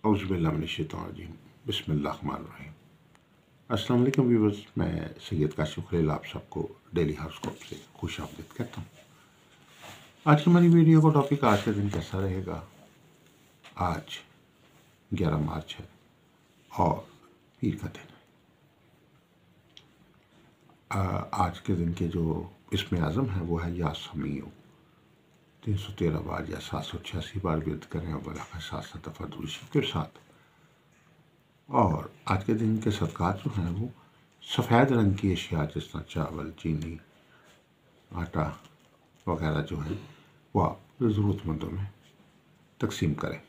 औज़ुबिल्लाहि मिनश्शैतानिर्रजीम बिस्मिल्लाहिर्रहमानिर्रहीम। अस्सलाम वालेकुम व्यूअर्स, मैं सैयद काशिफ खलील आप सबको डेली हॉरोस्कोप से खुश आमदीद कहता हूँ। आज की हमारी वीडियो का टॉपिक आज का दिन कैसा रहेगा। आज 11 मार्च है और पीर का दिन है। आज के दिन के जो इसमें आज़म है वो है या समीउ। 313 बार या 786 बार विरद करें और बला 7 दफ़ा दुरूद के साथ। और आज के दिन के सदक़ात जो हैं वो सफ़ेद रंग की अशिया जिस तरह चावल, चीनी, आटा वगैरह जो है वो आप ज़रूरतमंदों में तकसीम करें।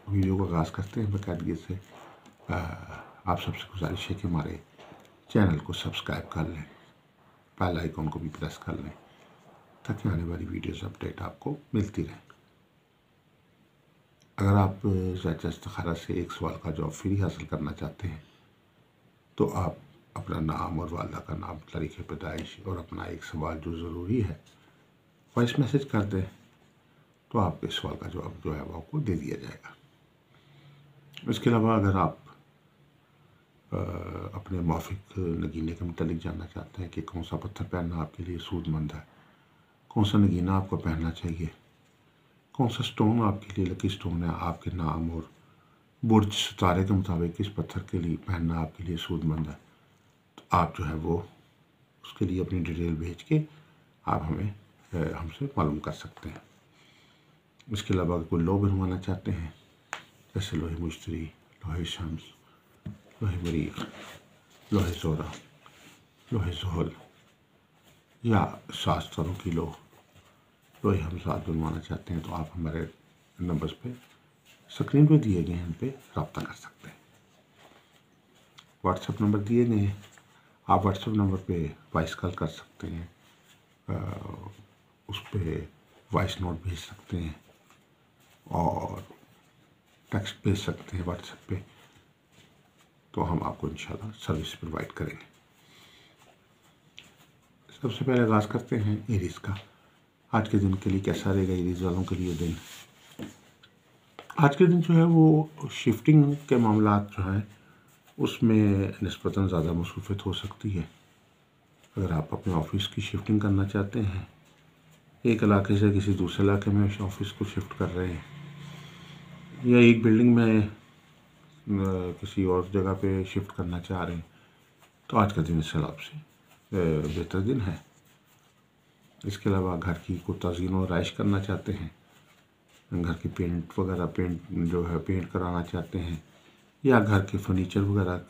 वीडियो का आगाज़ करते हैं बाकायदगी से। आप सबसे गुजारिश है कि हमारे चैनल को सब्सक्राइब कर लें, बेल आइकन को भी प्रेस कर लें ताकि आने वाली वीडियोस अपडेट आपको मिलती रहे। अगर आप ज़ायचा इस्तिखारा से एक सवाल का जवाब फ्री हासिल करना चाहते हैं तो आप अपना नाम और वालिदा का नाम, तारीख़ पैदाइश और अपना एक सवाल जो ज़रूरी है वॉइस मैसेज कर दें तो आपके सवाल का जवाब जो है वो आपको दे दिया जाएगा। इसके अलावा अगर आप अपने माफिक नगीने के मुतालिक जानना चाहते हैं कि कौन सा पत्थर पहनना आपके लिए सूदमंद है, कौन सा नगीना आपको पहनना चाहिए, कौन सा स्टोन आपके लिए लकी स्टोन है, आपके नाम और बुर्ज सितारे के मुताबिक किस पत्थर के लिए पहनना आपके लिए सूदमंद है, तो आप जो है वो उसके लिए अपनी डिटेल भेज के आप हमें हमसे मालूम कर सकते हैं। इसके अलावा कोई लोह बनवाना चाहते हैं जैसे लोहे मुश्तरी, लोहे शम्स, लोहे मरीख, लोहे ज़ोरा, लोहे ज़ोहल या 7 स्तरों की लोहे हमसाद बनवाना चाहते हैं तो आप हमारे नंबर्स पे स्क्रीन पे दिए गए हैं, इन पे रब्ता कर सकते हैं। व्हाट्सएप नंबर दिए गए हैं, आप व्हाट्सएप नंबर पे वॉइस कॉल कर सकते हैं, उस पर वॉइस नोट भेज सकते हैं और टेक्स्ट भेज सकते हैं व्हाट्सएप पे, तो हम आपको इंशाल्लाह सर्विस प्रोवाइड करेंगे। सबसे पहले आगाज़ करते हैं एरीज़ का। आज के दिन के लिए कैसा रहेगा एरीज़ वालों के लिए दिन। आज के दिन जो है वो शिफ्टिंग के मामलात जो हैं उसमें निस्बतन ज़्यादा मसरूफ़ियत हो सकती है। अगर आप अपने ऑफिस की शिफ्टिंग करना चाहते हैं, एक इलाके से किसी दूसरे इलाके में ऑफिस को शिफ्ट कर रहे हैं या एक बिल्डिंग में किसी और जगह पे शिफ्ट करना चाह रहे हैं, तो आज का दिन इस हिसाब से बेहतर दिन है। इसके अलावा घर की कोई तज़ीन और आराइश करना चाहते हैं, घर की पेंट वगैरह पेंट कराना चाहते हैं या घर के फर्नीचर वगैरह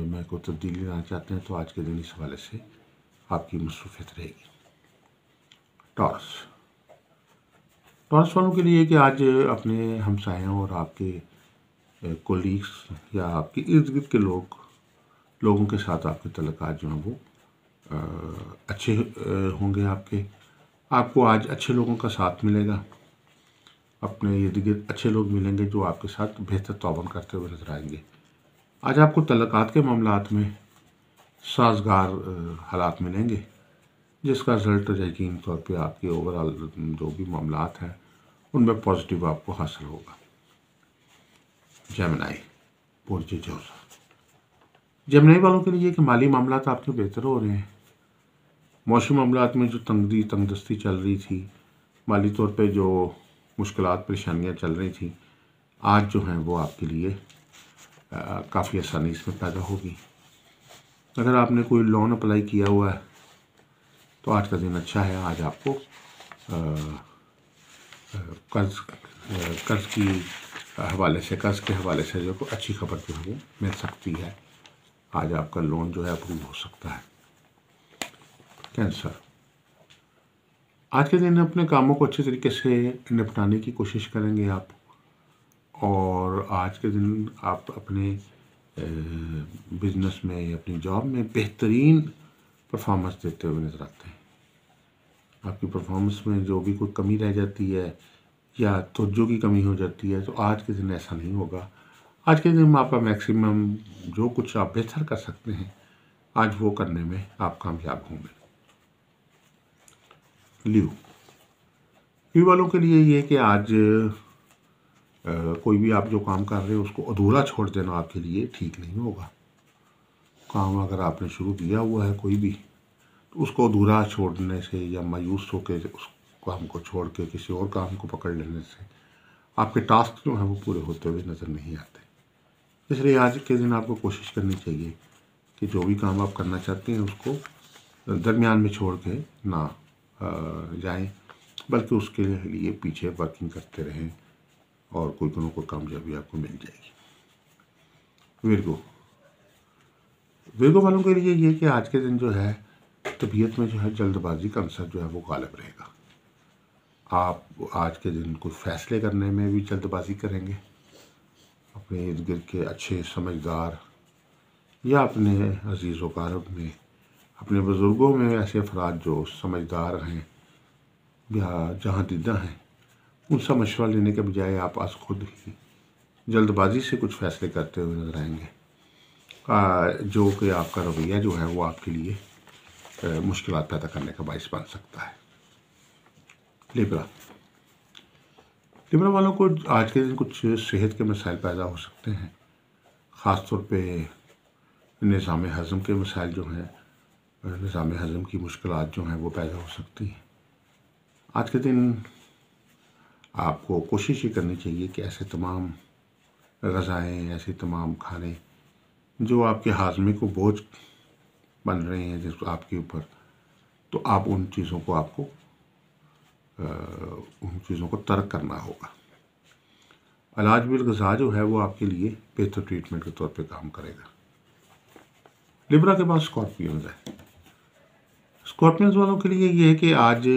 में कोई तब्दीली लाना चाहते हैं, तो आज के दिन इस हवाले से आपकी मसरूफ़ियत रहेगी। टॉरस वालों के लिए कि आज अपने हमसायों और आपके कोलीग्स या आपके इर्द गिर्द के लोगों के साथ आपके तल्लुकात जो हैं वो अच्छे होंगे। आपको आज अच्छे लोगों का साथ मिलेगा, अपने इर्द गिर्द अच्छे लोग मिलेंगे जो आपके साथ बेहतर ताउन करते हुए नजर आएंगे। आज आपको तल्लुकात के मामलात में साजगार हालात मिलेंगे जिसका रिजल्ट यकीन तौर पे आपके ओवरऑल जो भी मामलात हैं उनमें पॉजिटिव आपको हासिल होगा। जेमिनी बुर्ज जोज़ा, जेमिनी वालों के लिए कि माली मामलात आपके बेहतर हो रहे हैं। मौसमी मामलात में जो तंगदस्ती चल रही थी, माली तौर पे जो मुश्किलात परेशानियां चल रही थी, आज जो हैं वो आपके लिए काफ़ी आसानी इसमें पैदा होगी। अगर आपने कोई लोन अप्लाई किया हुआ है तो आज का दिन अच्छा है। आज आपको कर्ज के हवाले से जो अच्छी खबर जो है मिल सकती है। आज आपका लोन जो है अप्रूव हो सकता है। कैंसर, आज के दिन अपने कामों को अच्छे तरीके से निपटाने की कोशिश करेंगे आप, और आज के दिन आप अपने बिजनेस में या अपनी जॉब में बेहतरीन परफॉर्मेंस देते हुए नजर आते हैं। आपकी परफॉर्मेंस में जो भी कोई कमी रह जाती है या तवज्जो की कमी हो जाती है, तो आज के दिन ऐसा नहीं होगा। आज के दिन आपका मैक्सिमम जो कुछ आप बेहतर कर सकते हैं आज वो करने में आप कामयाब होंगे। टीवी वालों के लिए ये कि आज कोई भी आप जो काम कर रहे हो उसको अधूरा छोड़ देना आपके लिए ठीक नहीं होगा। काम अगर आपने शुरू किया हुआ है कोई भी, तो उसको अधूरा छोड़ने से या मायूस होकर उस काम को छोड़ के किसी और काम को पकड़ लेने से आपके टास्क जो हैं वो पूरे होते हुए नज़र नहीं आते। इसलिए आज के दिन आपको कोशिश करनी चाहिए कि जो भी काम आप करना चाहते हैं उसको दरमियान में छोड़ के ना जाएं, बल्कि उसके लिए पीछे वर्किंग करते रहें और कोई ना कोई कामयाबी आपको मिल जाएगी। विर्गो वालों के लिए ये कि आज के दिन जो है तबीयत में जो है जल्दबाजी का अंसर जो है वो गालिब रहेगा। आप आज के दिन कुछ फैसले करने में भी जल्दबाजी करेंगे। अपने इर्द गिर्द के अच्छे समझदार या अपने अजीज़ व क़रीब में, अपने बुज़ुर्गों में ऐसे अफराद जो समझदार हैं या जहाँ दिद्दा हैं, उनसे मशवरा लेने के बजाय आप आज खुद ही जल्दबाजी से कुछ फैसले करते हुए नजर आएंगे, जो कि आपका रवैया जो है वो आपके लिए मुश्किलात पैदा करने का बायस बन सकता है। लिब्रा वालों को आज के दिन कुछ सेहत के मसाइल पैदा हो सकते हैं, ख़ास तौर पे निज़ाम हज़म के मसाइल जो हैं, निज़ाम हज़म की मुश्किलात जो हैं वो पैदा हो सकती हैं। आज के दिन आपको कोशिश ही करनी चाहिए कि ऐसे तमाम ग़ज़ाएँ, ऐसे तमाम खाने जो आपके हाज़मे को बोझ बन रहे हैं जिस आपके ऊपर, तो आप उन चीज़ों को तर्क करना होगा। इलाज बिल ग़ज़ा जो है वो आपके लिए बेहतर ट्रीटमेंट के तौर पे काम करेगा। लिब्रा के पास स्कॉर्पियंस है। स्कॉर्पियंस वालों के लिए ये है कि आज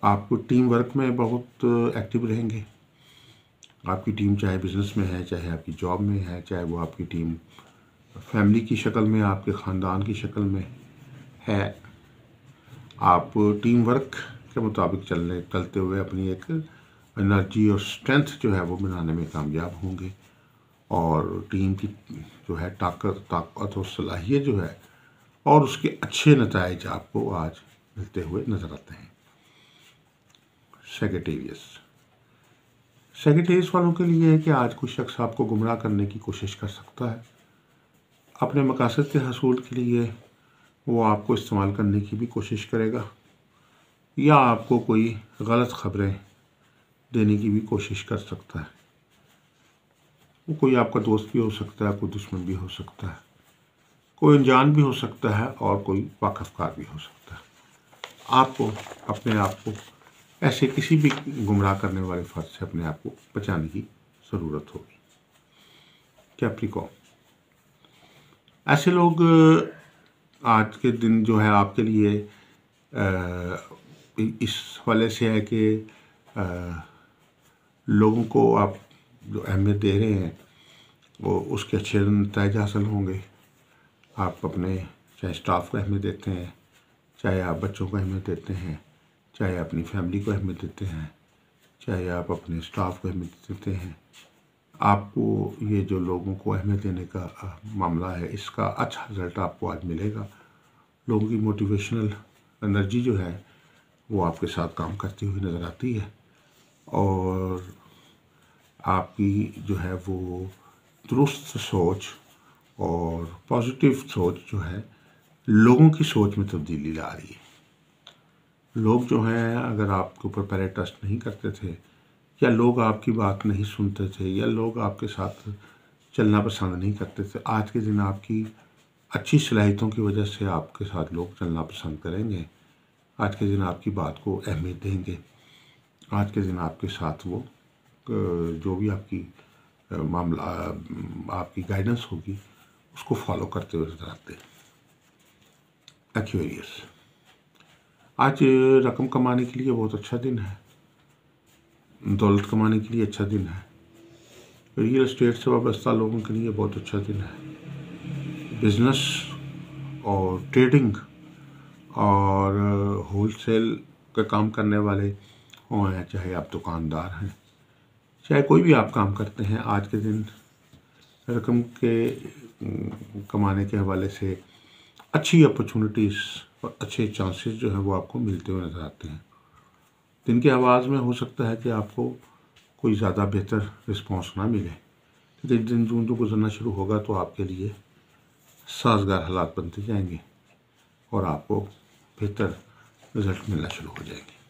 आप टीम वर्क में बहुत एक्टिव रहेंगे। आपकी टीम चाहे बिज़नेस में है, चाहे आपकी जॉब में है, चाहे वो आपकी टीम फैमिली की शक्ल में, आपके ख़ानदान की शक्ल में है, आप टीम वर्क के मुताबिक चलते हुए अपनी एक एनर्जी और स्ट्रेंथ जो है वो बनाने में कामयाब होंगे और टीम की जो है ताकत और सलाहियत जो है और उसके अच्छे नताइज आपको आज मिलते हुए नज़र आते हैं। सेक्रेटेरियस वालों के लिए है कि आज कुछ शख्स आपको गुमराह करने की कोशिश कर सकता है। अपने मकासद के हसूल के लिए वो आपको इस्तेमाल करने की भी कोशिश करेगा या आपको कोई गलत ख़बरें देने की भी कोशिश कर सकता है। वो कोई आपका दोस्त भी हो सकता है, कोई दुश्मन भी हो सकता है, कोई अनजान भी हो सकता है और कोई वाकफ़कार भी हो सकता है। आपको अपने आप को ऐसे किसी भी गुमराह करने वाले फ़र्ज से अपने आप को बचाने की ज़रूरत होगी। कैप्रिकॉर्न, ऐसे लोग आज के दिन जो है आपके लिए इस हवाले से है कि लोगों को आप जो अहमियत दे रहे हैं वो उसके अच्छे नतीजे हासिल होंगे। आप अपने चाहे स्टाफ को अहमियत देते हैं, चाहे आप बच्चों को अहमियत देते हैं, चाहे अपनी फैमिली को अहमियत देते हैं, चाहे आप अपने स्टाफ को अहमियत देते हैं, आपको ये जो लोगों को अहमियत देने का मामला है इसका अच्छा रिजल्ट आपको आज मिलेगा। लोगों की मोटिवेशनल एनर्जी जो है वो आपके साथ काम करती हुई नज़र आती है और आपकी जो है वो दुरुस्त सोच और पॉजिटिव सोच जो है लोगों की सोच में तब्दीली ला रही है। लोग जो हैं अगर आपके ऊपर पहले ट्रस्ट नहीं करते थे या लोग आपकी बात नहीं सुनते थे या लोग आपके साथ चलना पसंद नहीं करते थे, आज के दिन आपकी अच्छी सलाहियतों की वजह से आपके साथ लोग चलना पसंद करेंगे। आज के दिन आपकी बात को अहमियत देंगे। आज के दिन आपके साथ वो जो भी आपकी मामला आपकी गाइडेंस होगी उसको फॉलो करते हुए नजर आते हैं। एक्वेरियस, आज रकम कमाने के लिए बहुत अच्छा दिन है, दौलत कमाने के लिए अच्छा दिन है। रियल एस्टेट से वाबस्ता लोगों के लिए बहुत अच्छा दिन है। बिजनेस और ट्रेडिंग और होलसेल का काम करने वाले हों, चाहे आप दुकानदार हैं, चाहे कोई भी आप काम करते हैं, आज के दिन रकम के कमाने के हवाले से अच्छी अपॉर्चुनिटीज़ और अच्छे चांसेस जो हैं वो आपको मिलते हुए नज़र आते हैं। दिन की आवाज़ में हो सकता है कि आपको कोई ज़्यादा बेहतर रिस्पॉन्स ना मिले, लेकिन दिन जून जो गुजरना शुरू होगा तो आपके लिए साजगार हालात बनते जाएंगे और आपको बेहतर रिजल्ट मिलना शुरू हो जाएंगे।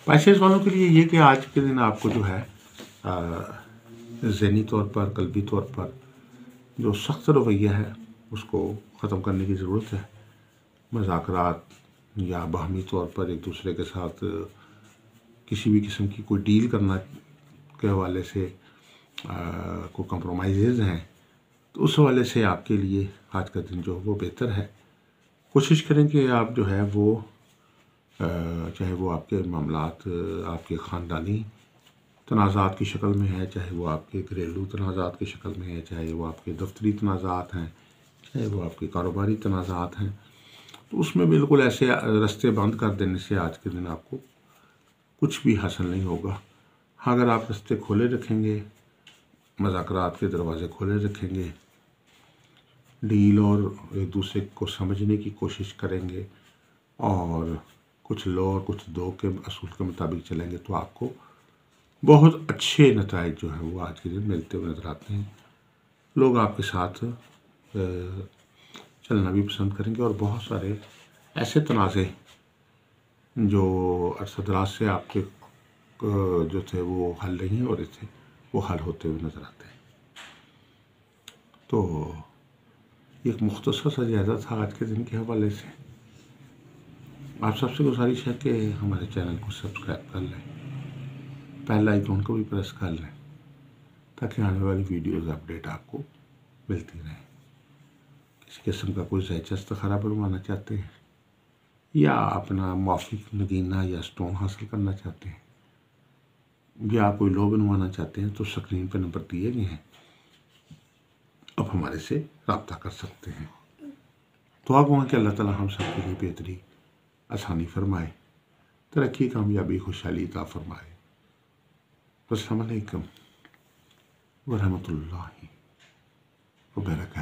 स्पाइसेस वालों के लिए ये कि आज के दिन आपको जो है ज़हनी तौर पर, कल्बी तौर पर जो सख्त रवैया है उसको ख़त्म करने की ज़रूरत है। मज़ाकरात या बाहमी तौर पर एक दूसरे के साथ किसी भी किस्म की कोई डील करना के हवाले से कोई कंप्रोमाइज़ हैं तो उस हवाले से आपके लिए आज का दिन जो है वो बेहतर है। कोशिश करें कि आप जो है वो चाहे वो आपके मामलात आपके ख़ानदानी तनाज़ात की शक्ल में है, चाहे वो आपके घरेलू तनाज़ात की शक्ल में है, चाहे वो आपके दफ्तरी तनाज़ात हैं, चाहे वो आपके कारोबारी तनाज़ात हैं, तो उसमें बिल्कुल ऐसे रास्ते बंद कर देने से आज के दिन आपको कुछ भी हासिल नहीं होगा। हाँ, अगर आप रास्ते खोले रखेंगे, मज़ाकरात के दरवाज़े खोले रखेंगे, डील और एक दूसरे को समझने की कोशिश करेंगे और कुछ लो और कुछ दो के असूल के मुताबिक चलेंगे तो आपको बहुत अच्छे नताइज जो हैं वो आज के दिन मिलते हुए नज़र आते हैं। लोग आपके साथ चलना भी पसंद करेंगे और बहुत सारे ऐसे तनाज़े जो अरसा दराज से आपके जो थे वो हल नहीं हो रहे थे वो हल होते हुए नज़र आते हैं। तो एक मुख्तसर सा जायज़ा था आज के दिन के हवाले से। आप सबसे गुजारिश है कि हमारे चैनल को सब्सक्राइब कर लें, बेल आइकन को भी प्रेस कर लें ताकि आने वाली वीडियोज़ अपडेट आपको मिलती रहें। किसी किस्म का कोई ज़ैचा इस्तिखारा बनवाना चाहते हैं या अपना माफिक नगीना या स्टोन हासिल करना चाहते हैं या कोई लो बनवाना चाहते हैं तो स्क्रीन पर नंबर दिए गए हैं, अब हमारे से रब्ता कर सकते हैं। दुआ गो कि अल्लाह ताला हम सब के लिए बेहतरी आसानी फरमाए, तरक्की, कामयाबी, खुशहाली अता फरमाए। अस्सलामु अलैकुम व रहमतुल्लाहि व बरकातहू।